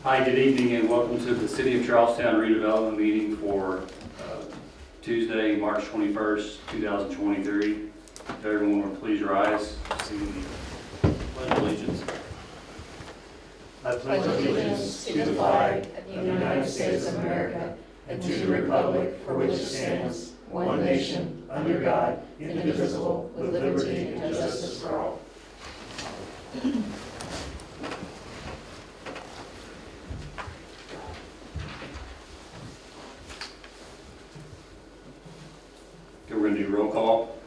Hi, good evening, and welcome to the City of Charlestown Redevelopment meeting for Tuesday, March 21st, 2023. If everyone would please rise, sing the Pledge of Allegiance. I pledge allegiance to the flag of the United States of America and to the republic for which it stands, one nation, under God, indivisible, with liberty and justice for all. Okay, we're going to do roll call.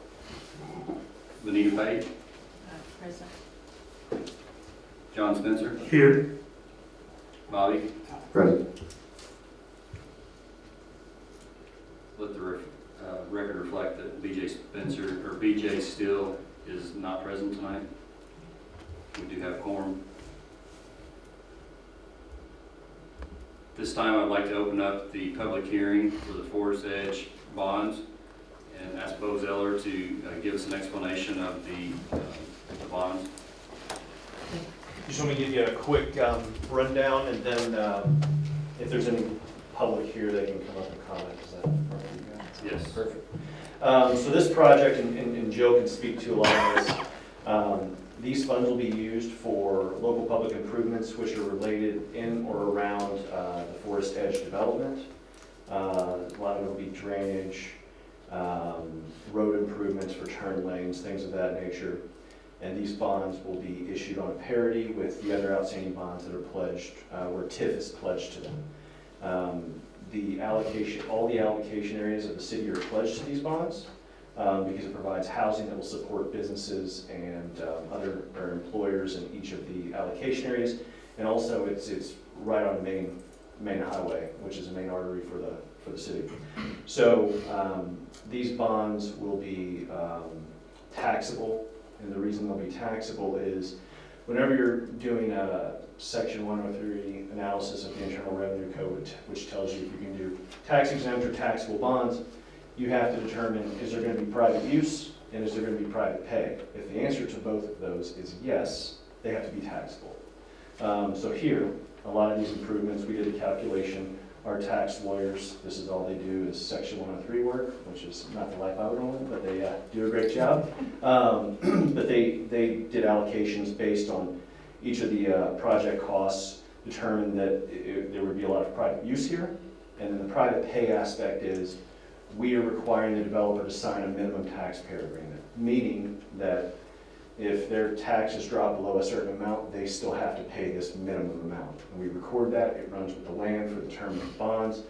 Benita Page, Present. John Spencer, Here. Bobby. Present. Let the record reflect that BJ Steele is not present tonight. We do have quorum. This time I'd like to open up the public hearing for the Forest Edge bonds and ask Bo Zeller to give us an explanation of the bonds. Just want to give you a quick rundown, and then if there's any public here, they can come up and comment. Is that all right with you guys? Yes. Perfect. So this project, and Joe can speak to a lot of this, these funds will be used for local public improvements which are related in or around the Forest Edge development. A lot of it will be drainage, road improvements for turn lanes, things of that nature. And these bonds will be issued on a parity with the other outstanding bonds that are pledged, where TIF is pledged to them. All the allocation areas of the city are pledged to these bonds because it provides housing that will support businesses and other employers in each of the allocation areas. And also it's right on the main highway, which is a main artery for the city. So these bonds will be taxable. And the reason they'll be taxable is whenever you're doing a Section 103 analysis of the Internal Revenue Code, which tells you if you can do tax exempt or taxable bonds, you have to determine, is there going to be private use and is there going to be private pay? If the answer to both of those is yes, they have to be taxable. So here, a lot of these improvements, we did a calculation. Our tax lawyers, this is all they do is Section 103 work, which is not the life I would want, but they do a great job. But they did allocations based on each of the project costs, determined that there would be a lot of private use here. And then the private pay aspect is we are requiring the developer to sign a minimum taxpayer agreement, meaning that if their taxes drop below a certain amount, they still have to pay this minimum amount. And we record that, it runs with the land for the term of bonds.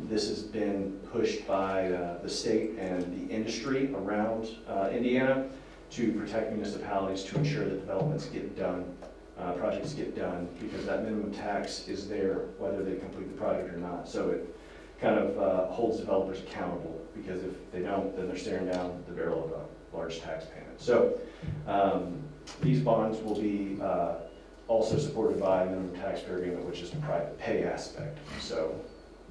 This has been pushed by the state and the industry around Indiana to protect municipalities to ensure that developments get done, projects get done, because that minimum tax is there whether they complete the project or not. So it kind of holds developers accountable, because if they don't, then they're staring down the barrel of a large tax payment. So these bonds will be also supported by a minimum taxpayer agreement, which is the private pay aspect. So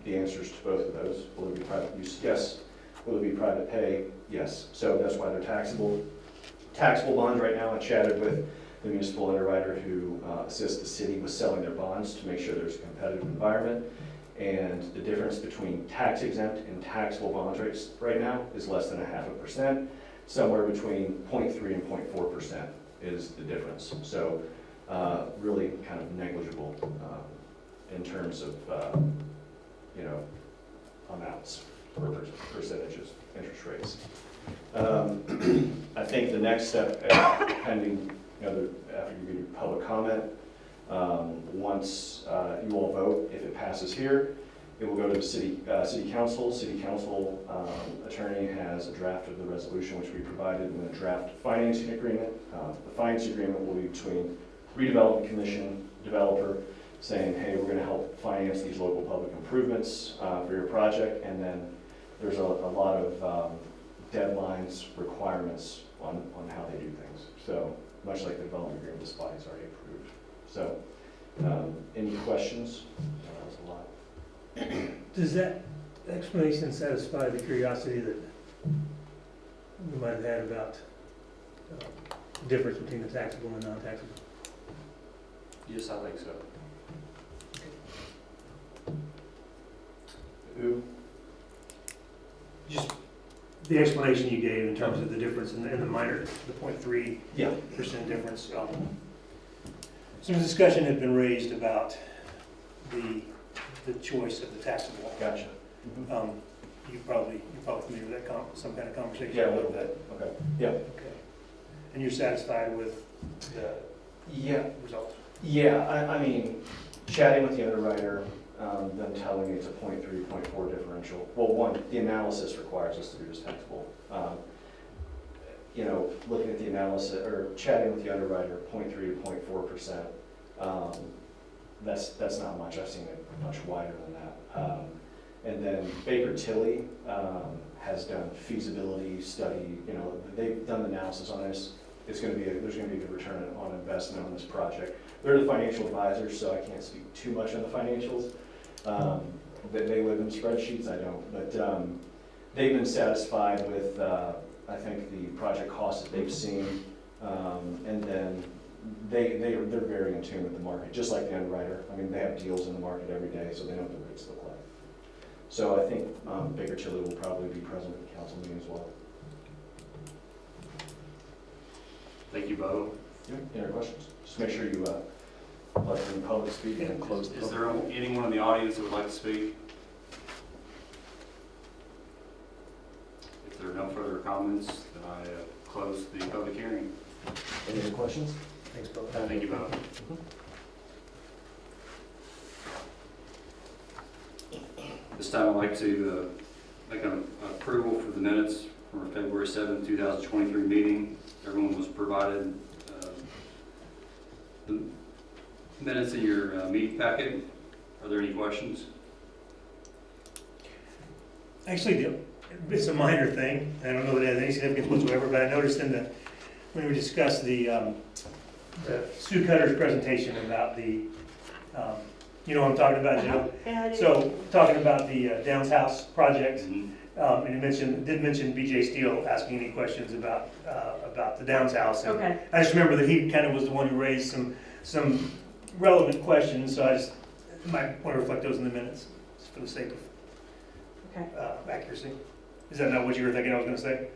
the answers to both of those: will there be private use? Yes. Will there be private pay? Yes. So that's why they're taxable. Taxable bonds right now, I chatted with the municipal underwriter who assists the city with selling their bonds to make sure there's a competitive environment. And the difference between tax exempt and taxable bonds rates right now is less than 0.5%. Somewhere between 0.3 and 0.4% is the difference. So really kind of negligible in terms of amounts or percentages, interest rates. I think the next step, pending after you get your public comment, once you all vote, if it passes here, it will go to the city council. City council attorney has a draft of the resolution, which we provided, and a draft financing agreement. The financing agreement will be between Redevelopment Commission, developer, saying, hey, we're going to help finance these local public improvements for your project. And then there's a lot of deadlines, requirements on how they do things. So much like the development agreement, this body's already approved. So any questions? That was a lot. Does that explanation satisfy the curiosity that we might have had about the difference between the taxable and non-taxable? Yes, I think so. the explanation you gave in terms of the difference in the minor, the 0.3% Yeah. difference. Some discussion had been raised about the choice of the taxable. Gotcha. You're probably familiar with that, some kind of conversation Yeah, a about little that. bit. Okay. Yeah. Okay. And you're satisfied with the Yeah. results? Yeah, I mean, chatting with the underwriter, them telling me it's a 0.3, 0.4 differential. Well, one, the analysis requires us to do this taxable. You know, looking at the analysis, or chatting with the underwriter, 0.3 to 0.4%, that's not much. I've seen it much wider than that. And then Baker Tilly has done feasibility study, you know, they've done analysis on this. There's gonna be a good return on investment on this project. They're the financial advisors, so I can't speak too much on the financials. They live in spreadsheets, I don't, but they've been satisfied with, I think, the project costs that they've seen. And then they're very in tune with the market, just like the underwriter. I mean, they have deals in the market every day, so they know what the rates look like. So I think Baker Tilly will probably be present at the council meeting as well. Thank you, Bo. Any other questions? Just make sure you let the public speak and close the Is public. there anyone in the audience that would like to speak? If there are no further comments, then I close the public hearing. Any other questions? Thanks, Bo. Thank you, Bo. This time I'd like to make an approval for the minutes from our February 7th, 2023 meeting. Everyone was provided the minutes in your meeting packet. Are there any questions? Actually, it's a minor thing. I don't know that it has any significance whatsoever, but I noticed when we discussed the Stu Cutter's presentation about the, you know what I'm talking about, Joe? Yeah, I do. So, talking about the Downs House project, Mhm. and it did mention BJ Steele asking any questions about the Downs House. And Okay, I just remember that he kind of was the one who raised some relevant questions, so I just might want to reflect those in the minutes, just for the sake okay. of accuracy. Is that not what you were thinking I was going to say?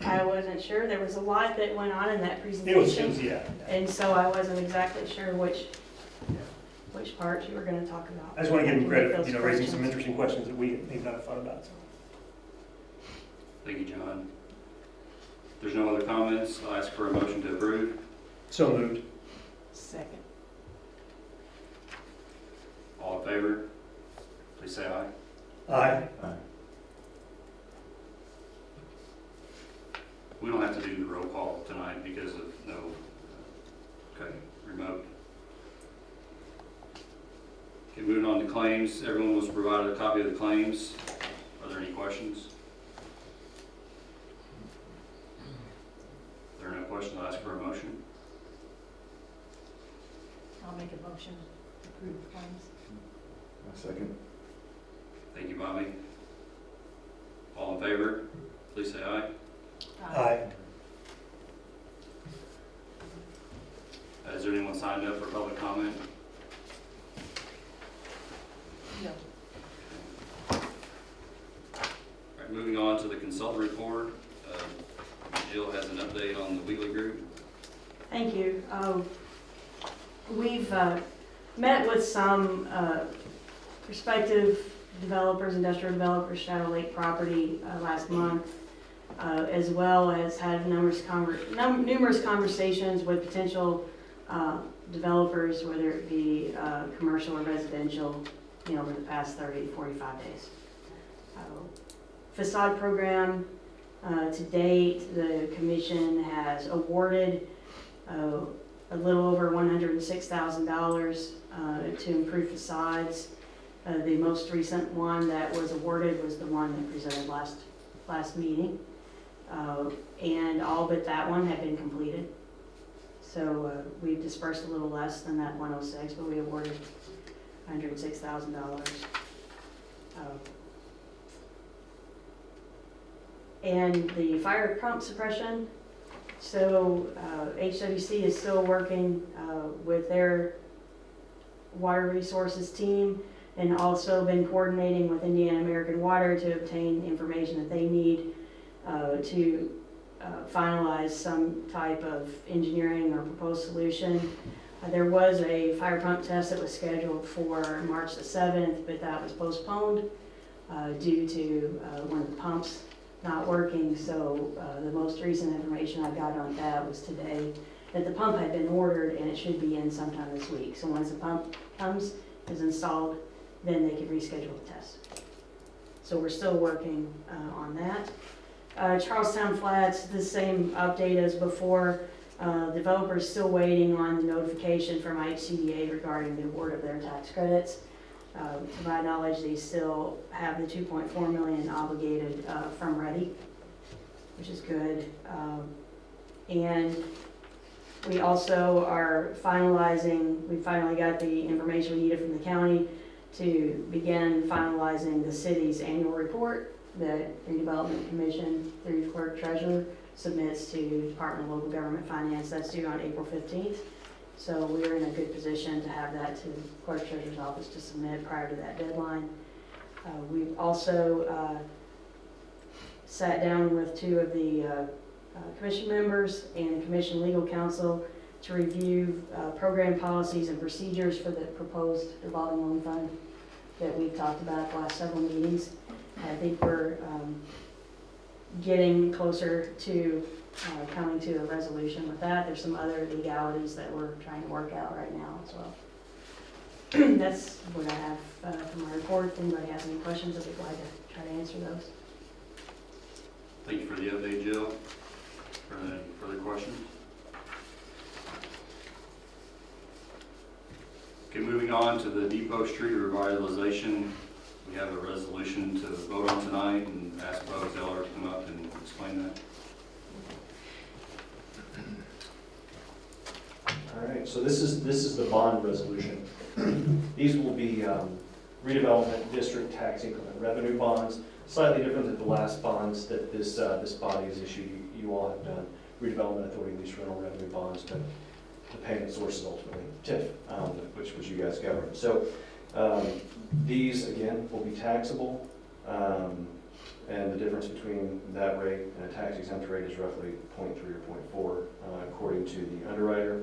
I wasn't sure. There was a lot that went on in that It was, presentation. yeah. And so I wasn't exactly sure which part you were gonna talk about. I just want to give him credit, Those you know, raising some questions. interesting questions that we've not thought about. So. Thank you, John. If there's no other comments, I'll ask for a motion to approve. So moved. Second. All in favor, please say aye. Aye. We don't have to do the roll call tonight because of no, remote. Okay, moving on to claims. Everyone was provided a copy of the claims. Are there any questions? If there are no questions, I'll ask for a motion. I'll make a motion to approve the claims. Second. Thank you, Bobby. All in favor, please say aye. Aye. Is there anyone signed up for public comment? No. All right, moving on to the consultant report. Jill has an update on the Wheeler Group. Thank you. We've met with some prospective developers, industrial developers, Shadow Lake property last month, as well as had numerous conversations with potential developers, whether it be commercial or residential, you know, over the past 30 to 45 days. Facade program, to date, the commission has awarded a little over $106,000 to improve facades. The most recent one that was awarded was the one that presented last meeting. And all but that one had been completed. So we've dispersed a little less than that 106, but we awarded $106,000. And the fire pump suppression, so HWC is still working with their water resources team, and also been coordinating with Indiana American Water to obtain information that they need to finalize some type of engineering or proposed solution. There was a fire pump test that was scheduled for March the 7th, but that was postponed due to one of the pumps not working. So the most recent information I got on that was today, that the pump had been ordered and it should be in sometime this week. So once the pump comes, is installed, then they could reschedule the test. So we're still working on that. Charlestown Flats, the same update as before. Developers still waiting on the notification from HCDA regarding the award of their tax credits. To my knowledge, they still have the $2.4 million obligated from Ready, which is good. And we also are finalizing, we finally got the information we needed from the county to begin finalizing the city's annual report that Redevelopment Commission through Clerk Treasurer submits to Department of Local Government Finance. That's due on April 15th. So we're in a good position to have that to the Clerk Treasurer's office to submit prior to that deadline. We've also sat down with two of the commission members and the commission legal counsel to review program policies and procedures for the proposed revolving loan fund that we've talked about at the last several meetings. I think we're getting closer to coming to a resolution with that. There's some other legalities that we're trying to work out right now as well. That's what I have for my report. If anybody has any questions, I'd be glad to try to answer those. Thank you for the update, Jill. Any further questions? Okay, moving on to the Depot Street revitalization. We have a resolution to vote on tonight and ask Bo Zeller to come up and explain that. All right, so this is the bond resolution. These will be redevelopment district tax increment revenue bonds, slightly different than the last bonds that this body has issued. You all have done redevelopment authority lease rental revenue bonds, but the payment source is ultimately TIF, which you guys govern. So these, again, will be taxable, and the difference between that rate and a tax exempt rate is roughly 0.3 or 0.4, according to the underwriter.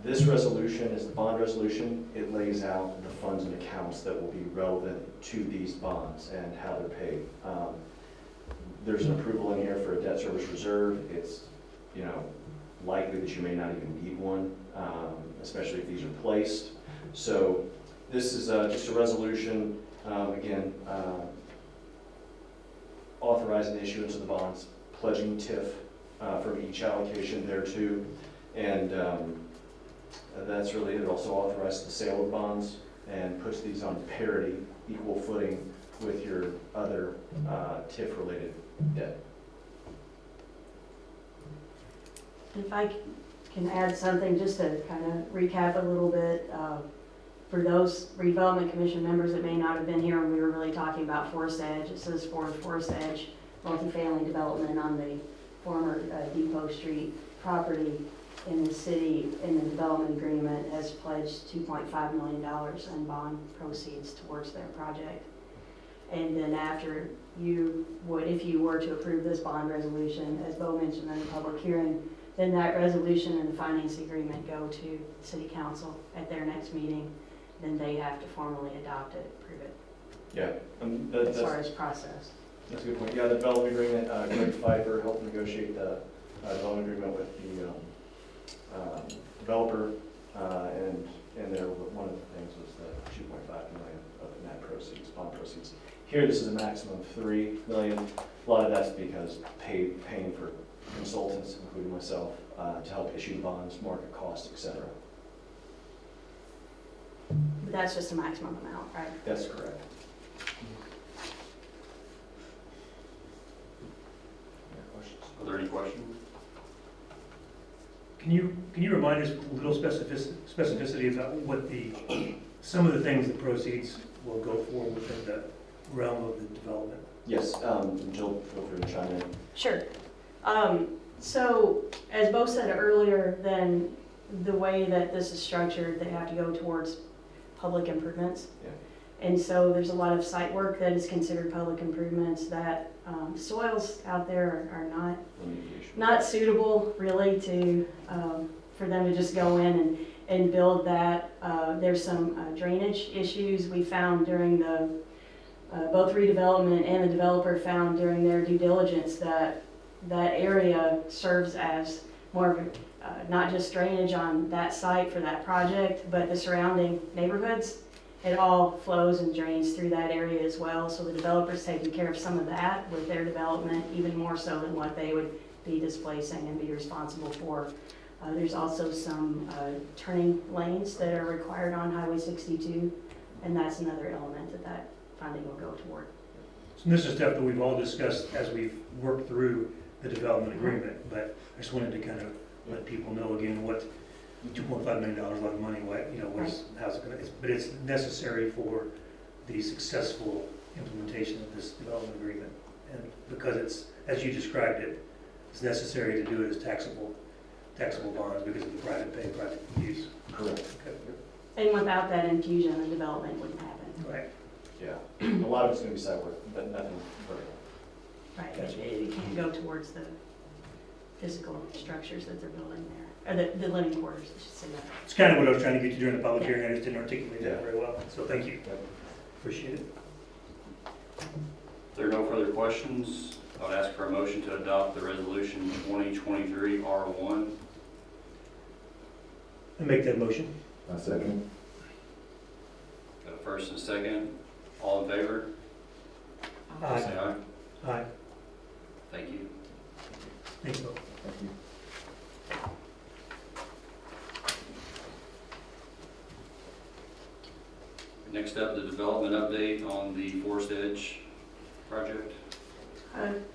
This resolution is the bond resolution. It lays out the funds and accounts that will be relevant to these bonds and how they're paid. There's an approval in here for a debt service reserve. It's, likely that you may not even need one, especially if these are placed. So this is just a resolution, again, authorizing the issuance of the bonds, pledging TIF from each allocation thereto, and that's really it. It also authorizes the sale of bonds and puts these on parity, equal footing with your other TIF-related debt. If I can add something, just to kind of recap a little bit, for those redevelopment commission members that may not have been here when we were really talking about Forest Edge, it says Forest Edge multifamily development on the former Depot Street property in the city. In the development agreement has pledged $2.5 million in bond proceeds towards their project. And then after if you were to approve this bond resolution, as Bo mentioned in the public hearing, then that resolution and the finance agreement go to city council at their next meeting. Then they have to formally adopt it, approve it. Yeah, as far as process. That's a good point. Yeah, the development agreement, Greg Pfeiffer helped negotiate the development agreement with the developer, and there, one of the things was the 2.5 million of net proceeds, bond proceeds. Here, this is a maximum of 3 million. A lot of that's because paying for consultants, including myself, to help issue the bonds, market costs, etc. But that's just a maximum amount, right? That's correct. Are there any questions? Can you remind us a little specificity about what some of the things the proceeds will go for within the realm of the development? Yes, Jill, feel free to chime in. Sure. So as Bo said earlier, then the way that this is structured, they have to go towards public improvements. Yeah. And so there's a lot of site work that is considered public improvements that soils out there are not suitable really to, for them to just go in and build that. There's some drainage issues we found during the, both redevelopment and the developer found during their due diligence that that area serves as more of a, not just drainage on that site for that project, but the surrounding neighborhoods. It all flows and drains through that area as well, so the developer's taking care of some of that with their development, even more so than what they would be displacing and be responsible for. There's also some turning lanes that are required on Highway 62, and that's another element that that funding will go toward. So this is stuff that we've all discussed as we've worked through the development agreement, but I just wanted to kind of let people know again what $2.5 million is a lot of money, what, you know, how's it gonna, but it's necessary for the successful implementation of this development agreement. And because it's, as you described it, it's necessary to do it as taxable bonds because of the private pay, private use. Correct. Okay. And without that infusion, the development wouldn't happen. Right. Yeah, a lot of it's gonna be site work, but nothing vertical. Right, it can't go towards the physical structures that they're building there, or the living quarters, I should say that. It's kind of what I was trying to get to during the public hearing, I just didn't articulate that Yeah. very well, so thank you, Yep. appreciate it. If there are no further questions, I would ask for a motion to adopt the resolution 2023 R1. I make that motion. I second. Got a first and a second. All in favor? Aye. Say aye. Aye. Thank you. Thanks, Bill. Thank you. Next up, the development update on the Forest Edge project.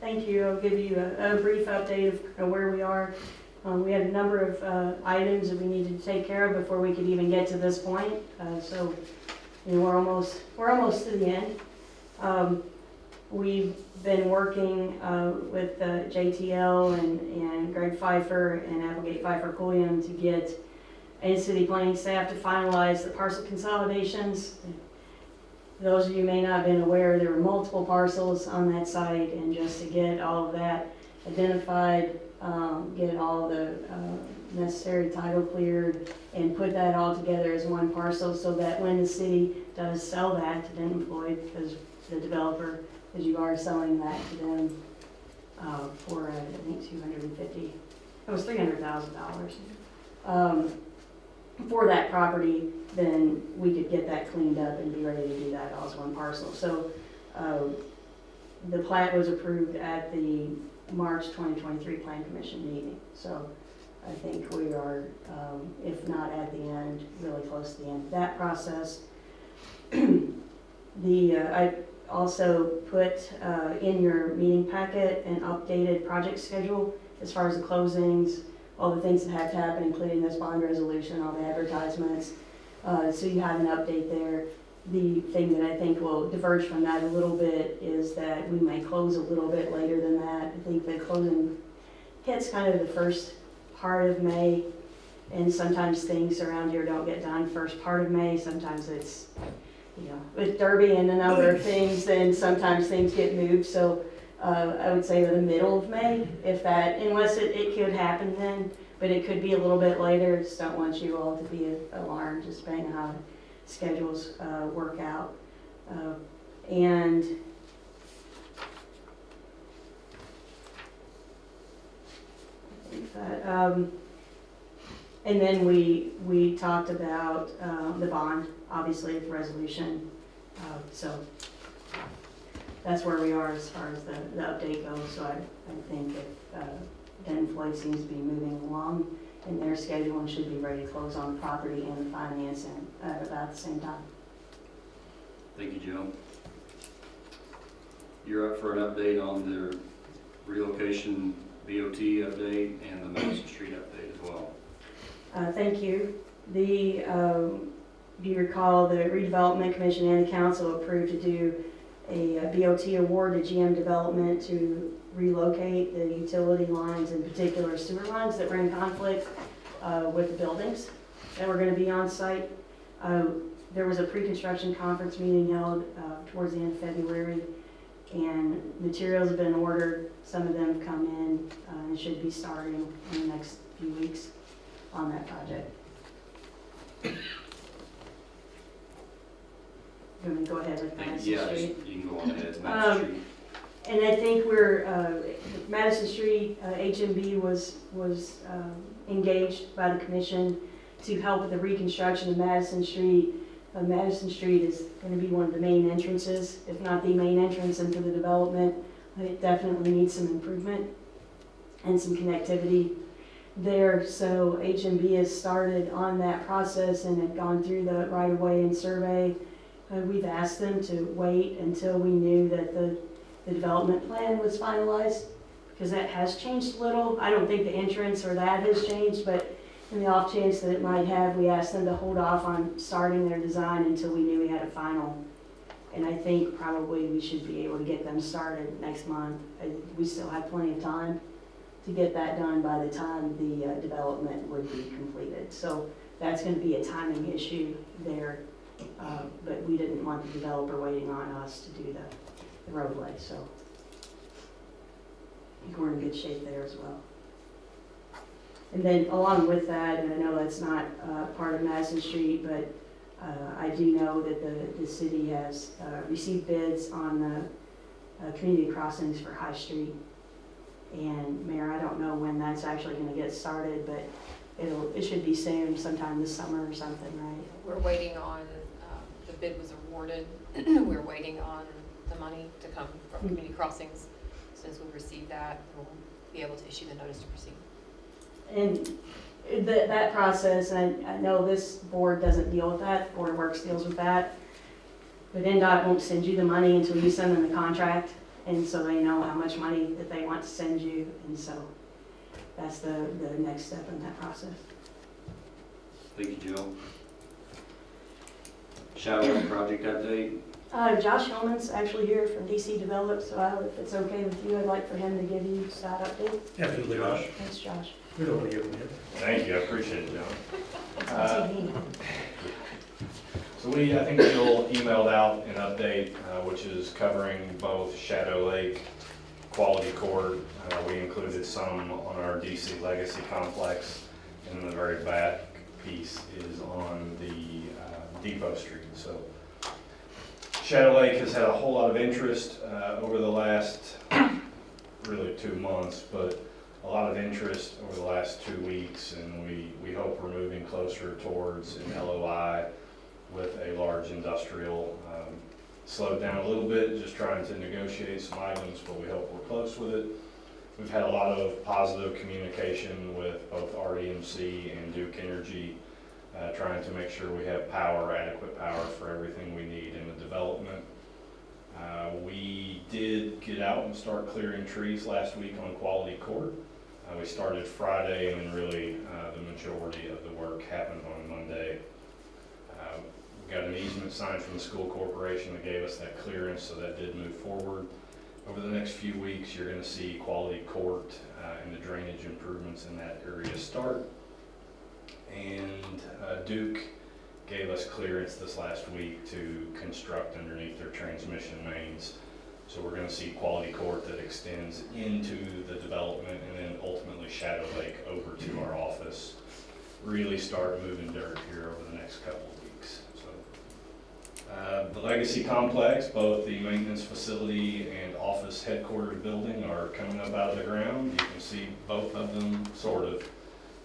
Thank you. I'll give you a brief update of where we are. We had a number of items that we needed to take care of before we could even get to this point. So, you know, we're almost to the end. We've been working with JTL and Greg Pfeiffer and Applegate Pfeiffer Pulliam to get in-city planning staff to finalize the parcel consolidations. Those of you who may not have been aware, there were multiple parcels on that site, and just to get all of that identified, get all the necessary title cleared, and put that all together as one parcel so that when the city does sell that to Denton Floyd, because the developer, because you are selling that to them for, I think, $250, it was $300,000 for that property, then we could get that cleaned up and be ready to do that all as one parcel. So the plat was approved at the March 2023 Plan Commission meeting. So I think we are, if not at the end, really close to the end of that process. I also put in your meeting packet an updated project schedule as far as the closings, all the things that have to happen, including this bond resolution, all the advertisements. So you have an update there. The thing that I think will diverge from that a little bit is that we may close a little bit later than that. I think the closing hits kind of the first part of May, and sometimes things around here don't get done first part of May. Sometimes it's, you know, with Derby and a number of things, then sometimes things get moved. So I would say the middle of May, if that, unless it could happen then, but it could be a little bit later. Just don't want you all to be alarmed, just depending on how schedules work out. And I think that, and then we talked about the bond, obviously, the resolution. So that's where we are as far as the update goes. So I think if Denton Floyd seems to be moving along in their schedule and should be ready to close on the property and the financing at about the same time. Thank you, Joe. You're up for an update on the relocation BOT update and the Madison Street update as well. Thank you. If you recall, the Redevelopment Commission and the Council approved to do a BOT award to GM Development to relocate the utility lines, in particular sewer lines that were in conflict with the buildings that were going to be on site. there was a pre-construction conference meeting held towards the end of February, and materials have been ordered. Some of them have come in and should be starting in the next few weeks on that project. You want me to go ahead with Madison Yeah, Street? you can go on ahead, Madison Street. And I think we're, Madison Street, HMB was engaged by the commission to help with the reconstruction of Madison Street. Madison Street is going to be one of the main entrances, if not the main entrance into the development. It definitely needs some improvement and some connectivity there. So HMB has started on that process and had gone through the right-of-way and survey. We've asked them to wait until we knew that the development plan was finalized, because that has changed a little. I don't think the entrance or that has changed, but in the off chance that it might have, we asked them to hold off on starting their design until we knew we had a final. And I think probably we should be able to get them started next month. We still have plenty of time to get that done by the time the development would be completed. So that's going to be a timing issue there, but we didn't want the developer waiting on us to do the roadway, so I think we're in good shape there as well. And then along with that, and I know that's not part of Madison Street, but I do know that the city has received bids on the community crossings for High Street. And Mayor, I don't know when that's actually going to get started, but it should be soon, sometime this summer or something, right? We're waiting on, the bid was awarded. We're waiting on the money to come from Community Crossings. As soon as we receive that, we'll be able to issue the notice to proceed. And that process, and I know this board doesn't deal with that, Board of Works deals with that, but NDOT won't send you the money until you send them the contract, and so they know how much money that they want to send you, and so that's the next step in that process. Thank you, Jill. Shadow project update. Josh Hillman's actually here from DC Develop, so if it's okay with you, I'd like for him to give you that update. Absolutely, Josh. Thanks, Josh. We don't want to give them Thank you, I appreciate it, John. It's on TV. So I think Jill emailed out an update, which is covering both Shadow Lake, Quality Court. We included some on our DC Legacy Complex, and then the very back piece is on the Depot Street. So Shadow Lake has had a whole lot of interest over the last, really 2 months, but a lot of interest over the last 2 weeks, and we hope we're moving closer towards an LOI with a large industrial. Slowed down a little bit, just trying to negotiate some items, but we hope we're close with it. We've had a lot of positive communication with both REMC and Duke Energy, trying to make sure we have adequate power for everything we need in the development. We did get out and start clearing trees last week on Quality Court. We started Friday, and then really the majority of the work happened on Monday. We got an easement signed from the school corporation that gave us that clearance, so that did move forward. Over the next few weeks, you're going to see Quality Court and the drainage improvements in that area start. And Duke gave us clearance this last week to construct underneath their transmission mains. So we're going to see Quality Court that extends into the development, and then ultimately Shadow Lake over to our office. Really start moving dirt here over the next couple of weeks. So the Legacy Complex, both the maintenance facility and office headquarters building, are coming up out of the ground. You can see both of them sort of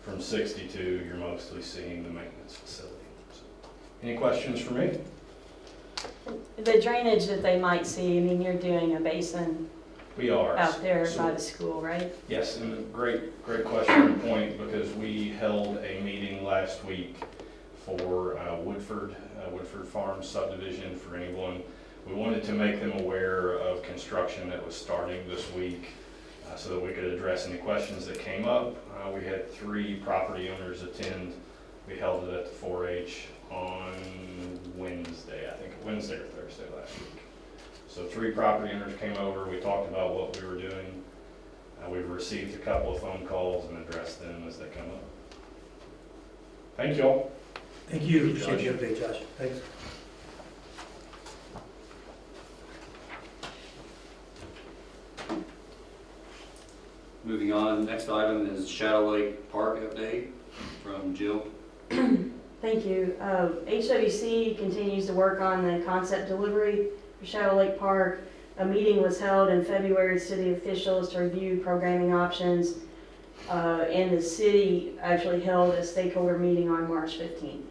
from 62. You're mostly seeing the maintenance facility. So, any questions for me? The drainage that they might see, I mean, you're doing a basin We are. out there So- by the school, right? Yes, and great question and point, because we held a meeting last week for Woodford Farms subdivision. For anyone, we wanted to make them aware of construction that was starting this week, so that we could address any questions that came up. We had 3 property owners attend. We held it at the 4-H on Wednesday, I think Wednesday or Thursday last week. So 3 property owners came over. We talked about what we were doing. We've received a couple of phone calls and addressed them as they come up. Thank you all. Thank you, Thank you, appreciate the update, Josh, thanks. Moving on, next item is Shadow Lake Park update from Jill. Thank you. HWC continues to work on the concept delivery for Shadow Lake Park. A meeting was held in February with city officials to review programming options. And the city actually held a stakeholder meeting on March 15th.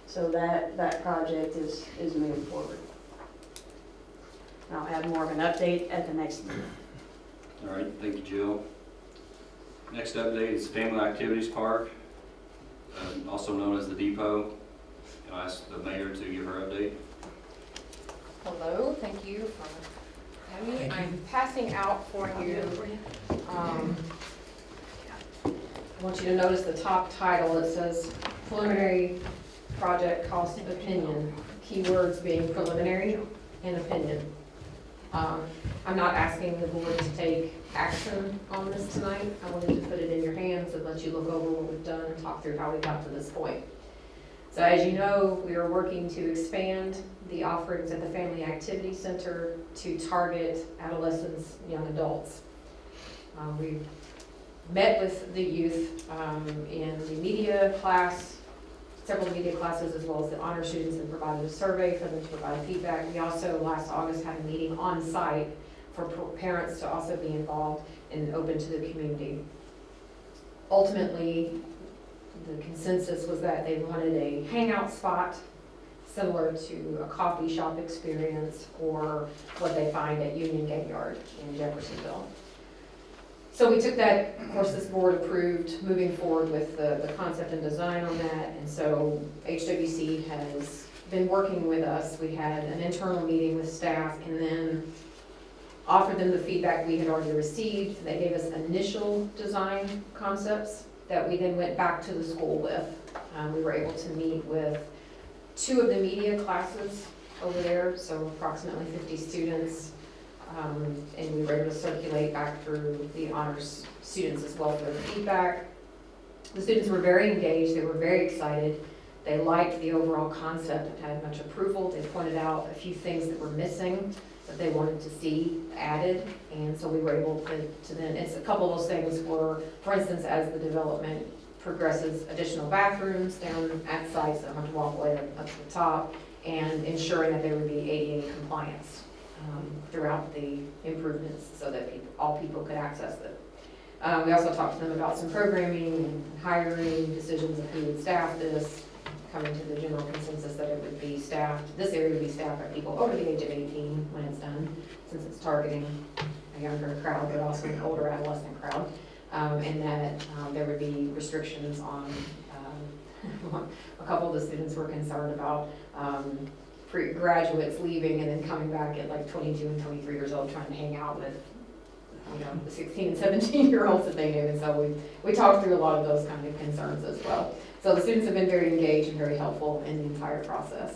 So that project is moving forward. I'll have more of an update at the next meeting. All right, thank you, Jill. Next update is Family Activities Park, also known as the Depot. I'll ask the mayor to give her update. Hello, thank you for having me. Thank you. I'm passing out for you. I want you to notice the top title. It says preliminary project cost opinion. Keywords being preliminary and opinion. I'm not asking the board to take action on this tonight. I wanted to put it in your hands and let you look over what we've done and talk through how we got to this point. So as you know, we are working to expand the offerings at the Family Activity Center to target adolescents, young adults. We met with the youth in the media class, several media classes, as well as the honor students, and provided a survey for them to provide feedback. We also, last August, had a meeting on site for parents to also be involved and open to the community. Ultimately, the consensus was that they wanted a hangout spot similar to a coffee shop experience or what they find at Union Gate Yard in Jeffersonville. So we took that, of course, this board approved moving forward with the concept and design on that, and so HWC has been working with us. We had an internal meeting with staff and then offered them the feedback we had already received. They gave us initial design concepts that we then went back to the school with. We were able to meet with 2 of the media classes over there, so approximately 50 students. And we were able to circulate back through the honors students as well for their feedback. The students were very engaged, they were very excited. They liked the overall concept, it had much approval. They pointed out a few things that were missing that they wanted to see added. And so we were able to then, it's a couple of those things were, for instance, as the development progresses, additional bathrooms down at sites that have to walk away up to the top, and ensuring that there would be ADA compliance throughout the improvements so that all people could access it. We also talked to them about some programming and hiring decisions of who would staff this, coming to the general consensus that it would be staffed, this area would be staffed by people over the age of 18 when it's done, since it's targeting a younger crowd, but also an older adolescent crowd, and that there would be restrictions on, a couple of the students were concerned about graduates leaving and then coming back at like 22 and 23 years old trying to hang out with, you know, the 16 and 17-year-olds that they knew. And so we talked through a lot of those kind of concerns as well. So the students have been very engaged and very helpful in the entire process.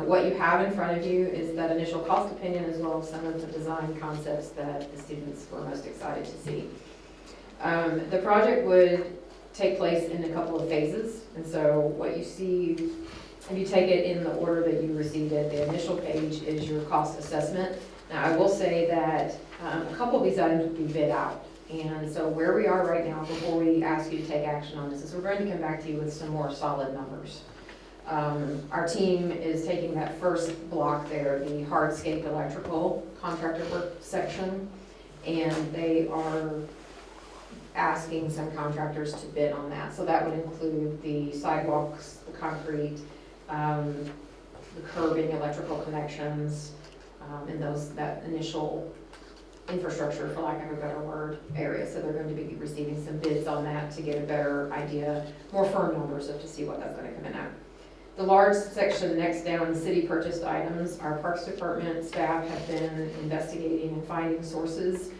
What you have in front of you is that initial cost opinion as well as some of the design concepts that the students were most excited to see. The project would take place in a couple of phases. And so what you see, if you take it in the order that you received it, the initial page is your cost assessment. Now, I will say that a couple of these items would be bid out. And so where we are right now, before we ask you to take action on this, is we're going to come back to you with some more solid numbers. Our team is taking that first block there, the hardscape electrical contractor work section, and they are asking some contractors to bid on that. So that would include the sidewalks, the concrete, the curbing, electrical connections, and that initial infrastructure, for lack of a better word, area. So they're going to be receiving some bids on that to get a better idea, more firm numbers to see what that's going to come in at. The large section next down, city purchased items, our Parks Department staff have been investigating and finding sources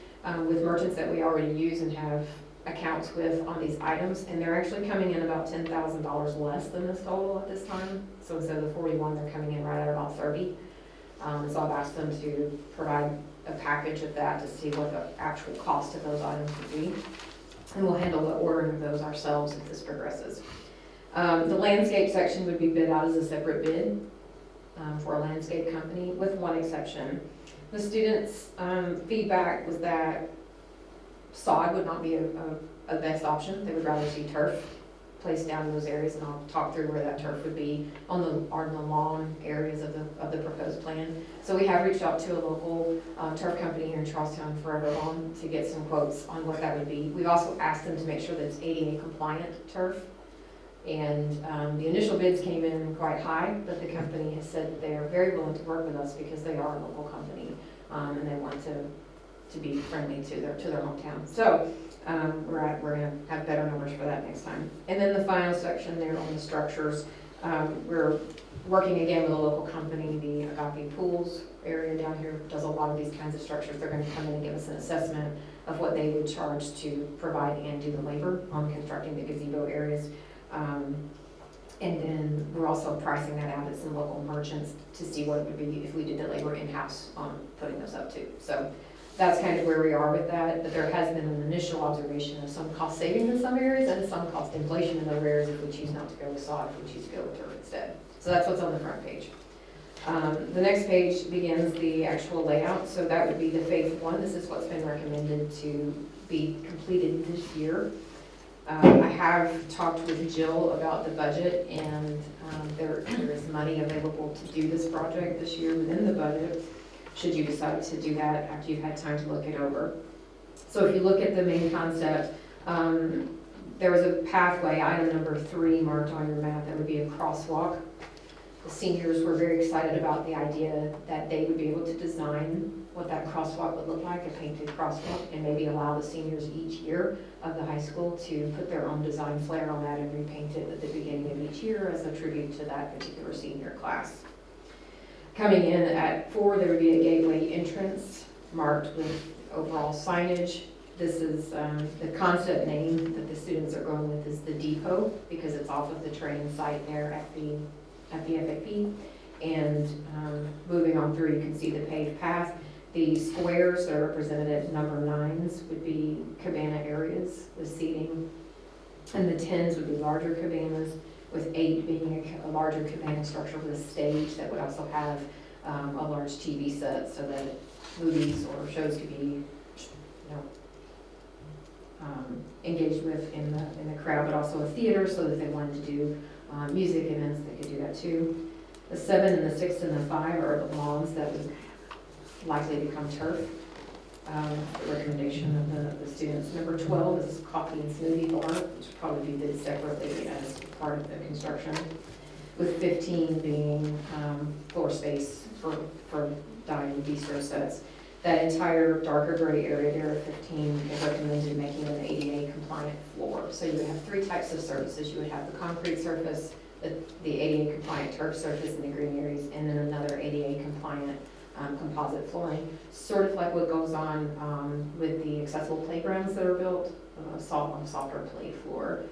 with merchants that we already use and have accounts with on these items, and they're actually coming in about $10,000 less than this total at this time. So instead of the 41, they're coming in right at about 30. So I've asked them to provide a package of that to see what the actual cost of those items would be. And we'll handle the ordering of those ourselves if this progresses. The landscape section would be bid out as a separate bid for a landscape company, with one exception. The students' feedback was that sod would not be a best option. They would rather see turf placed down in those areas, and I'll talk through where that turf would be on the lawn areas of the proposed plan. So we have reached out to a local turf company here in Charlestown, Forever Lawn, to get some quotes on what that would be. We've also asked them to make sure that it's ADA compliant turf. And the initial bids came in quite high, but the company has said that they are very willing to work with us because they are a local company, and they want to be friendly to their hometown. So we're gonna have better numbers for that next time. And then the final section there on the structures, we're working again with a local company. The Agape Pools area down here does a lot of these kinds of structures. They're going to come in and give us an assessment of what they would charge to provide and do the labor on constructing the gazebo areas. And then we're also pricing that out at some local merchants to see what it would be if we did the labor in-house on putting those up too. So that's kind of where we are with that, but there has been an initial observation of some cost savings in some areas and some cost inflation in other areas if we choose not to go with sod, if we choose to go with turf instead. So that's what's on the front page. The next page begins the actual layout, so that would be the phase one. This is what's been recommended to be completed this year. I have talked with Jill about the budget, and there is money available to do this project this year within the budget, should you decide to do that after you've had time to look it over. So if you look at the main concept, there was a pathway, item number 3 marked on your map, that would be a crosswalk. The seniors were very excited about the idea that they would be able to design what that crosswalk would look like, a painted crosswalk, and maybe allow the seniors each year of the high school to put their own design flair on that and repaint it at the beginning of each year as a tribute to that particular senior class. Coming in at 4, there would be a gateway entrance marked with overall signage. This is the concept name that the students are going with is the depot, because it's off of the train site there at the FAP. And moving on through, you can see the paved path. The squares that are represented at number 9s would be cabana areas with seating, and the 10s would be larger cabanas, with 8 being a larger cabana structure with a stage that would also have a large TV set so that movies or shows could be, engaged with in the crowd, but also a theater, so that if they wanted to do music events, they could do that too. The 7 and the 6 and the 5 are the lawns that would likely become turf. The recommendation of the students. Number 12 is coffee and smoothie bar, which would probably be bid separately as part of the construction, with 15 being floor space for dining bistro sets. That entire darker gray area there at 15 is recommended making an ADA compliant floor. So you would have 3 types of surfaces. You would have the concrete surface, the ADA compliant turf surface in the green areas, and then another ADA compliant composite flooring, sort of like what goes on with the accessible playgrounds that are built, on a softer play floor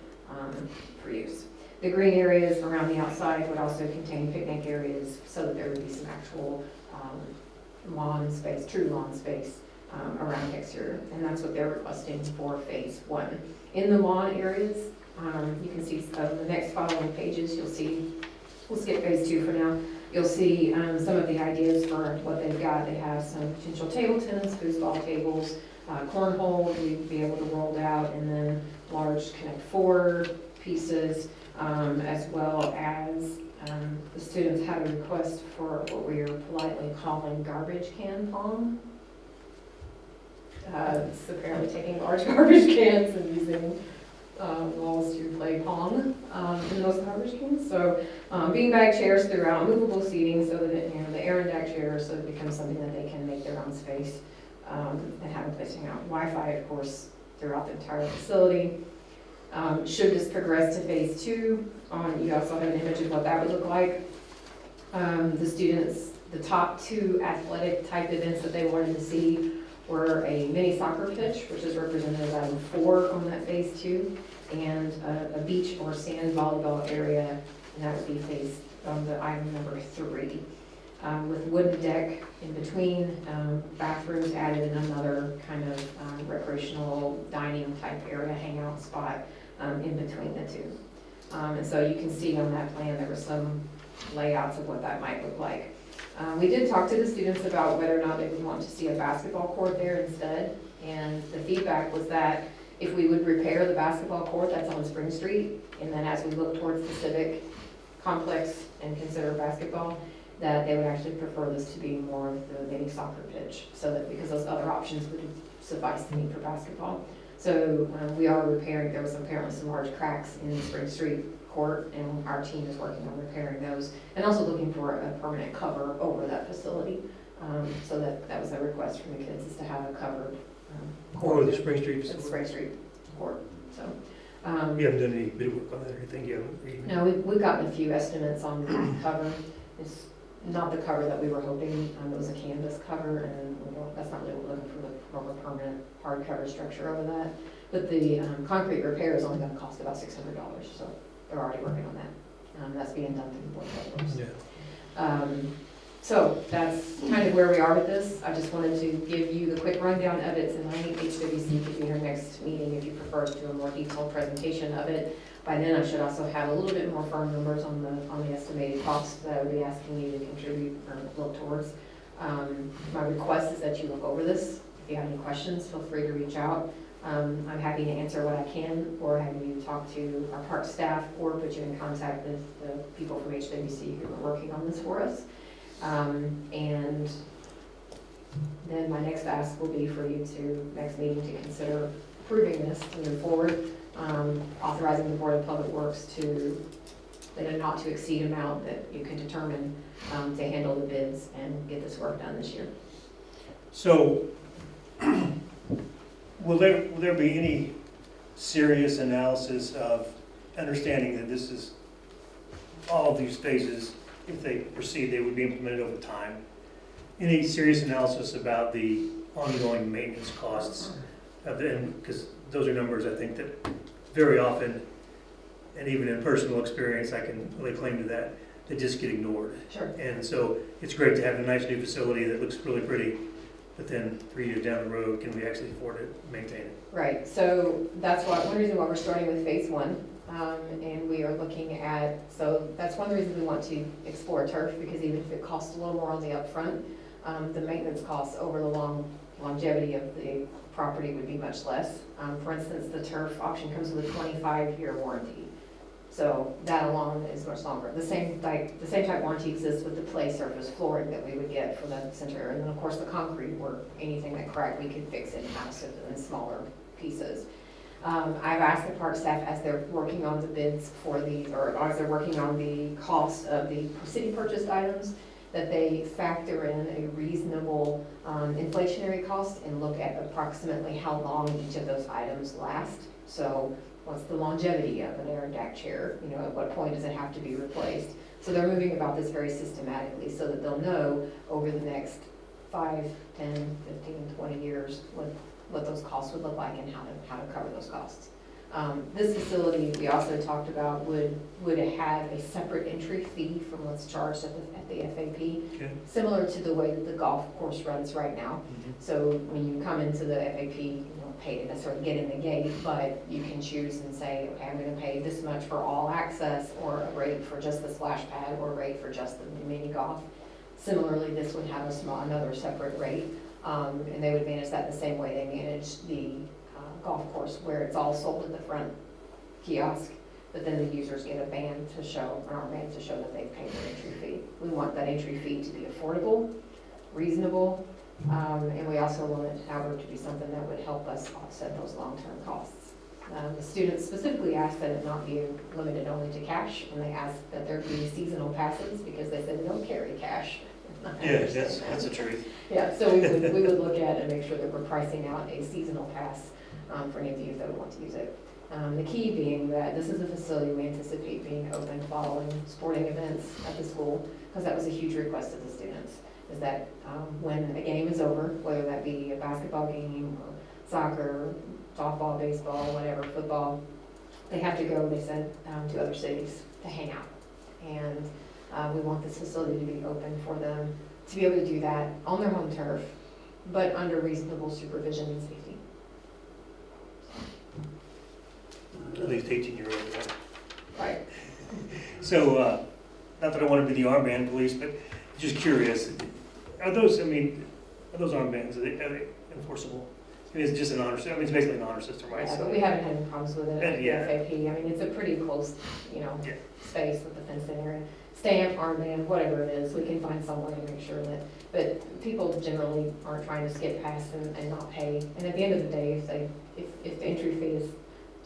for use. The green areas around the outside would also contain picnic areas, so that there would be some actual lawn space, true lawn space around the exterior, and that's what they're requesting for phase 1. In the lawn areas, you can see the next following pages, you'll see, we'll skip phase 2 for now. You'll see some of the ideas for what they've got. They have some potential table tennis, foosball tables, cornhole we'd be able to roll out, and then large Connect 4 pieces, as well as the students had a request for what we are politely calling garbage can pong. It's apparently taking large garbage cans and using walls to play pong in those garbage cans. So beanbag chairs throughout, movable seating, so that it, the Aerondac chairs, so it becomes something that they can make their own space and have a place to hang out. Wi-Fi, of course, throughout the entire facility. Should this progress to phase 2, you also have an image of what that would look like. The students, the top 2 athletic type events that they wanted to see were a mini soccer pitch, which is represented as item 4 on that phase 2, and a beach or sand volleyball area, and that would be phase on the item number 3. With wooden deck in between, bathrooms added, and another kind of recreational dining type area, hangout spot in between the 2. And so you can see on that plan, there were some layouts of what that might look like. We did talk to the students about whether or not they would want to see a basketball court there instead. And the feedback was that if we would repair the basketball court that's on Spring Street, and then as we look towards the civic complex and consider basketball, that they would actually prefer this to be more of the mini soccer pitch, so that, because those other options would suffice the need for basketball. So we are repairing, there was apparently some large cracks in the Spring Street court, and our team is working on repairing those, and also looking for a permanent cover over that facility. So that was a request from the kids, is to have a covered Or the Spring Street the facility. Spring Street court, so. You haven't done any bit of work on that or anything, you haven't? No, we've gotten a few estimates on the cover. It's not the cover that we were hoping. It was a canvas cover, and that's not really what we're looking for, the proper permanent hardcover structure over that. But the concrete repair is only gonna cost about $600, so they're already working on that. That's being done through the Board of Public Works. Yeah. So that's kind of where we are with this. I just wanted to give you the quick rundown of it tonight. HWC could be here next meeting if you prefer to do a more detailed presentation of it. By then, I should also have a little bit more firm numbers on the estimated costs that I would be asking you to contribute or look towards. My request is that you look over this. If you have any questions, feel free to reach out. I'm happy to answer what I can, or have you talk to our park staff, or put you in contact with the people from HWC who are working on this for us. And then my next ask will be for you to, next meeting, to consider approving this to move forward, authorizing the Board of Public Works to, at a not to exceed amount that you can determine, to handle the bids and get this work done this year. So, will there be any serious analysis of understanding that this is, all of these phases, if they proceed, they would be implemented over time? Any serious analysis about the ongoing maintenance costs of the, because those are numbers I think that very often, and even in personal experience, I can really claim to that, they just get ignored. Sure. And so it's great to have a nice new facility that looks really pretty, but then 3 years down the road, can we actually afford to maintain it? Right, so that's one reason why we're starting with phase one. And we are looking at, so that's one reason we want to explore turf, because even if it costs a little more on the upfront, the maintenance costs over the longevity of the property would be much less. For instance, the turf option comes with a 25-year warranty. So that alone is much longer. The same type warranty exists with the play surface flooring that we would get for the center. And then of course the concrete work, anything that cracked, we could fix in-house in smaller pieces. I've asked the park staff, as they're working on the bids for these, or as they're working on the cost of the city purchased items, that they factor in a reasonable inflationary cost and look at approximately how long each of those items last. So what's the longevity of an air and deck chair? You know, at what point does it have to be replaced? So they're moving about this very systematically, so that they'll know over the next 5, 10, 15, 20 years what those costs would look like and how to cover those costs. This facility, we also talked about, would have a separate entry fee from what's charged at the FAP, Okay. similar to the way that the golf course runs right now. So when you come into the FAP, you don't pay to necessarily get in the gate, but you can choose and say, okay, I'm gonna pay this much for all access, or a rate for just the splash pad, or a rate for just the mini golf. Similarly, this would have another separate rate, and they would manage that the same way they manage the golf course, where it's all sold at the front kiosk, but then the users get a band to show, an armband to show that they've paid their entry fee. We want that entry fee to be affordable, reasonable, and we also want it, however, to be something that would help us offset those long-term costs. The students specifically asked that it not be limited only to cash, and they asked that there be seasonal passes, because they said they don't carry cash. Yeah, that's the truth. Yeah, so we would look at and make sure that we're pricing out a seasonal pass for any of the youth that would want to use it. The key being that this is a facility we anticipate being open following sporting events at the school, because that was a huge request of the students, is that when a game is over, whether that be a basketball game or soccer, softball, baseball, whatever, football, they have to go, they said, to other cities to hang out. And we want this facility to be open for them to be able to do that on their home turf, but under reasonable supervision and safety. At least 18-year-olds. Right. So, not that I want to be the armband police, but just curious, are those armbands, are they enforceable? I mean, it's just an honor system, I mean, it's basically an honor system, right? Yeah, So- but we haven't had any problems with it at the Yeah. FAP. I mean, it's a pretty close, Yeah. space with the fenced in area. Stamp, armband, whatever it is, we can find some way to make sure that, but people generally aren't trying to skip past and not pay. And at the end of the day, if the entry fee is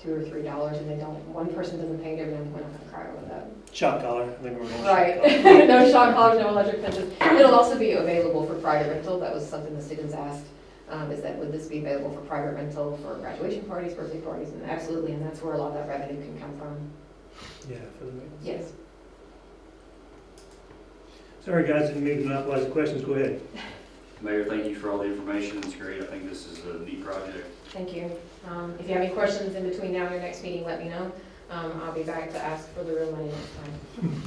$2 or $3 and one person doesn't pay it, everyone, we're not gonna cry over that. Shock collar, I think we're going shock Right, collar. no shock collars, no electric fences. It'll also be available for private rental, that was something the students asked, is that would this be available for private rental for graduation parties, birthday parties, and absolutely, and that's where a lot of that revenue can come from. Yeah, for the maintenance. Yes. Sorry, guys, didn't mean to monopolize the questions, go ahead. Mayor, thank you for all the information, it's great, I think this is a neat project. Thank you. If you have any questions in between now and your next meeting, let me know. I'll be back to ask for the real money next time.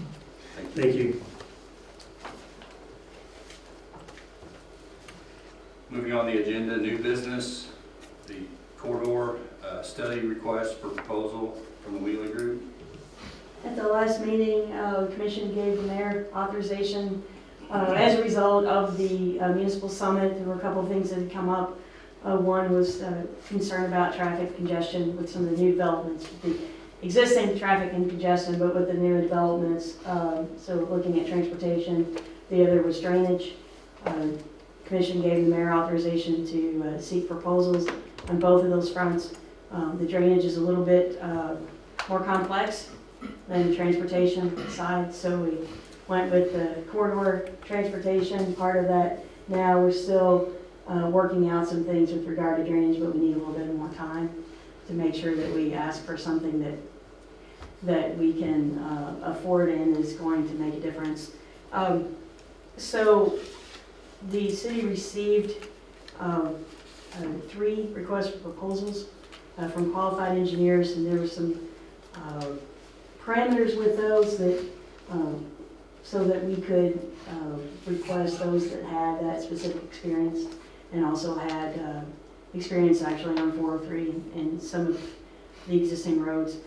Thank you. Moving on the agenda, new business, the corridor study request for proposal from the Wheeler Group. At the last meeting, the commission gave the mayor authorization as a result of the municipal summit. There were a couple of things that had come up. One was concern about traffic congestion with some of the new developments, the existing traffic and congestion, but with the new developments. So looking at transportation. The other was drainage. Commission gave the mayor authorization to seek proposals on both of those fronts. The drainage is a little bit more complex than the transportation side, so we went with the corridor transportation part of that. Now we're still working out some things with regard to drainage, but we need a little bit more time to make sure that we ask for something that we can afford and is going to make a difference. So the city received 3 requests for proposals from qualified engineers, and there were some parameters with those that so that we could request those that had that specific experience and also had experience actually on 403 and some of the existing roads.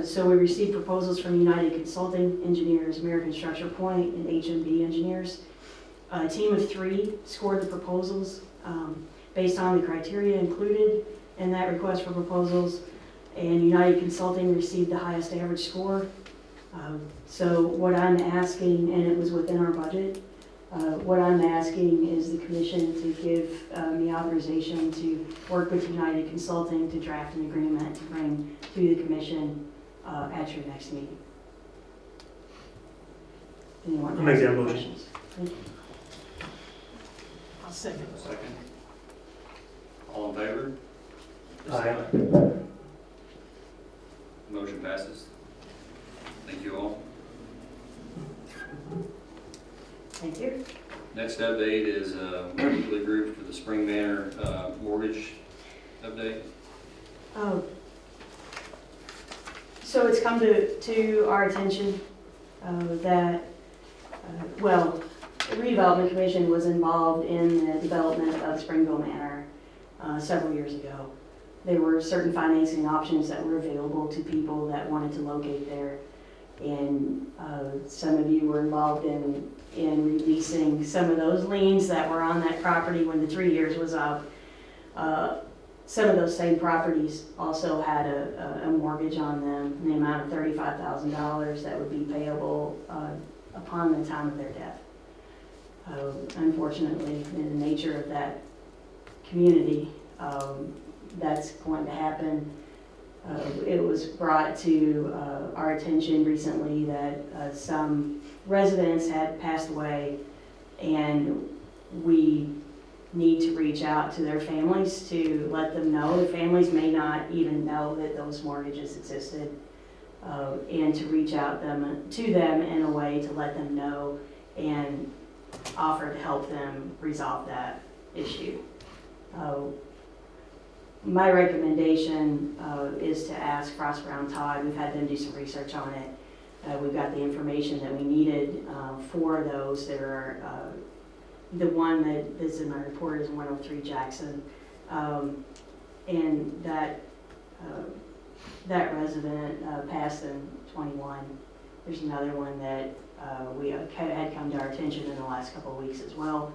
So we received proposals from United Consulting Engineers, American Structure Point, and HMB Engineers. A team of 3 scored the proposals based on the criteria included in that request for proposals, and United Consulting received the highest average score. So what I'm asking, and it was within our budget, what I'm asking is the commission to give me authorization to work with United Consulting to draft an agreement to bring to the commission at your next meeting. Anyone I'll make have that any motion. questions? Thank you. I'll second. Second. All in favor? Aye. Motion passes. Thank you all. Thank you. Next update is Wheeler Group for the Spring Manor mortgage update. So it's come to our attention that, well, the Redevelopment Commission was involved in the development of Springville Manor several years ago. There were certain financing options that were available to people that wanted to locate there. And some of you were involved in releasing some of those liens that were on that property when the 3 years was up. Some of those same properties also had a mortgage on them in the amount of $35,000 that would be payable upon the time of their death. Unfortunately, in the nature of that community, that's going to happen. It was brought to our attention recently that some residents had passed away, and we need to reach out to their families to let them know. The families may not even know that those mortgages existed, and to reach out to them in a way to let them know and offer to help them resolve that issue. My recommendation is to ask Frost Brown Todd. We've had them do some research on it. We've got the information that we needed for those. There are the one that is in my report is 103 Jackson, and that that resident passed in 21. There's another one that we had come to our attention in the last couple of weeks as well.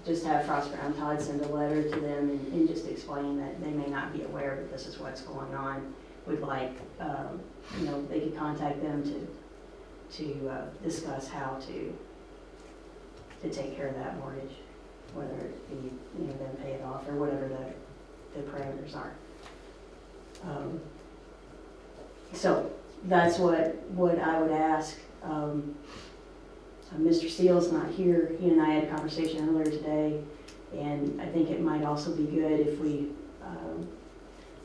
Just have Frost Brown Todd send a letter to them and just explain that they may not be aware that this is what's going on. We'd like, they could contact them to discuss how to take care of that mortgage, whether it be, them pay it off or whatever the parameters are. So that's what I would ask. Mr. Steele's not here. He and I had a conversation earlier today, and I think it might also be good if we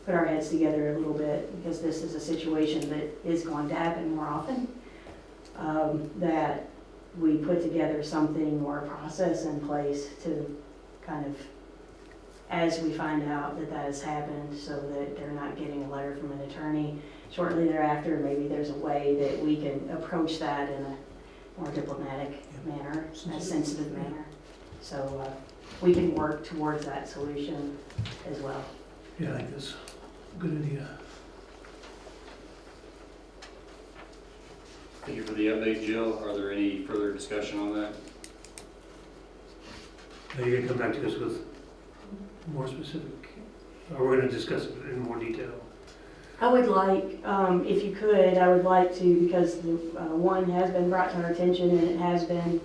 put our heads together a little bit, because this is a situation that is going to happen more often, that we put together something or a process in place to kind of, as we find out that that has happened, so that they're not getting a letter from an attorney shortly thereafter. Maybe there's a way that we can approach that in a more diplomatic manner, a sensitive manner. So we can work towards that solution as well. Yeah, I think that's a good idea. Thank you for the update, Jill. Are there any further discussion on that? Are you gonna come back to us with more specific, or we're gonna discuss it in more detail? I would like, if you could, I would like to, because the one has been brought to our attention, and it has been,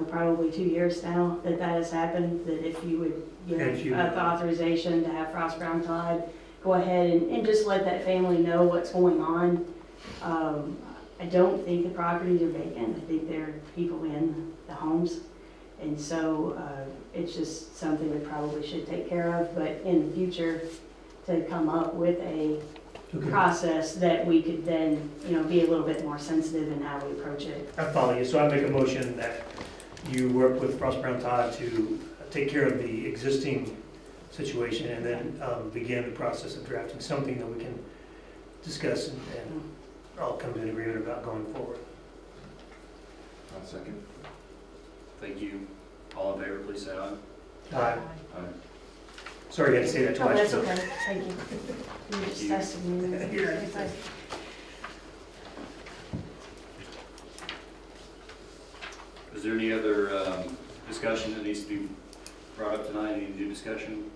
probably 2 years now that has happened, that if you would give the authorization to have Frost Brown Todd go ahead and just let that family know what's going on. I don't think the properties are vacant. I think there are people in the homes. And so it's just something we probably should take care of, but in the future, to come up with a process that we could then, be a little bit more sensitive in how we approach it. I follow you, so I make a motion that you work with Frost Brown Todd to take care of the existing situation, and then begin the process of drafting something that we can discuss and all come to an agreement about going forward. I'll second. Thank you. All in favor, please say aye. Aye. Aye. Sorry, I had to say that Oh, twice. that's okay. Thank you. You just tested me. Is there any other discussion that needs to be brought up tonight? Any new discussion?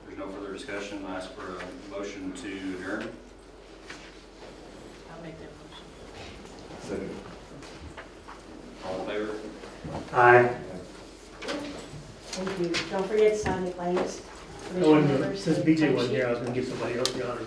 If there's no further discussion, I ask for a motion to adjourn. I'll make that motion. Second. All in favor? Aye. Thank you. Don't forget to sign the claims. Oh, and since BJ wasn't here, I was gonna give somebody else the honor.